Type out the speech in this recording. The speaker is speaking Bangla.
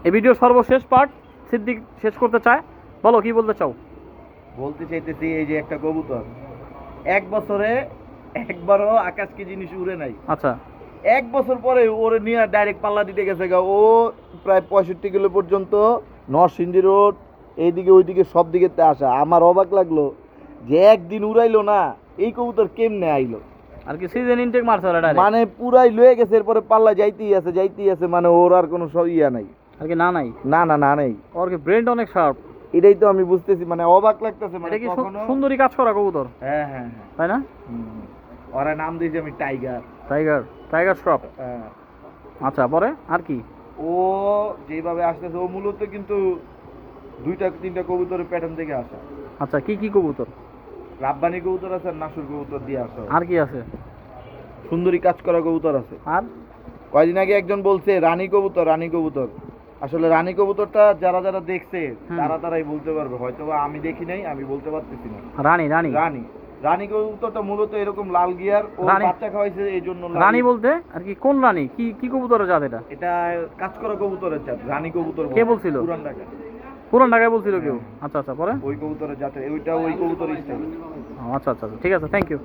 এই ভিডিওর সর্বশেষ পার্ট সিদ্দিক শেষ করতে চায়, বলো কি বলতে চাও? বলতে চাইতেছি এই যে একটা কবুতর 1 বছরে একবারও আকাশ কি জিনিস উড়ে নাই। আচ্ছা 1 বছর পরে ওরে নিয়ে ডাইরেক্ট পাল্লা দিতে গেছে গা। ও প্রায় 65 কিলো পর্যন্ত নরসিংদী রোড এইদিকে ওইদিকে সব দিকে আসা। আমার অবাক লাগলো যে একদিন উড়াইলো না, এই কবুতর কেমনে আইলো। আর কি সিজন ইনটেক মারছে ওরা ডাইরেক্ট? মানে পুরাই লয়ে গেছে, এরপরে পাল্লা যাইতেই আছে, মানে ওর আর কোনো ইয়া নাই। আর কি না নাই? না নেই। ওর কি ব্রেন অনেক শার্প। এটাই তো আমি বুঝতেছি, মানে অবাক লাগতেছে। মানে এটা কি কখনো সুন্দরী কাজ করা কবুতর, হ্যাঁ তাই না? ওরা নাম দিয়েছি আমি টাইগার। টাইগার শ্রফ। আচ্ছা পরে আর কি? ও যেভাবে আসতেছে ও মূলত কিন্তু 2-3টা কবুতরের প্যাটার্ন থেকে আসা। আচ্ছা কি কি কবুতর? রাব্বানি কবুতর আছে আর নাসুর কবুতর দিয়ে আসা। আর কি আছে? সুন্দরী কাজ করা কবুতর আছে। আর কয়দিন আগে একজন বলছে রানী কবুতর। আসলে রানী কবুতরটা যারা যারা দেখছে তারাই বলতে পারবে, হয়তো বা আমি দেখি নাই, আমি বলতে পারতেছি না। রানী রানী কবুতরটা মূলত এরকম লাল গিয়ার, ও বাচ্চা খাওয়াইছে এই জন্য রানী বলতে আর কি কোন রানী? কি কি কবুতরের জাত এটা? এটা কাজ করা কবুতরের জাত, রানী কবুতর। কে বলছিল? পুরান ঢাকায় বলছিল কেউ? আচ্ছা আচ্ছা পরে ওই কবুতরের জাতে ওইটা ওই কবুতর স্টাইল। আচ্ছা ঠিক আছে, থ্যাংক ইউ।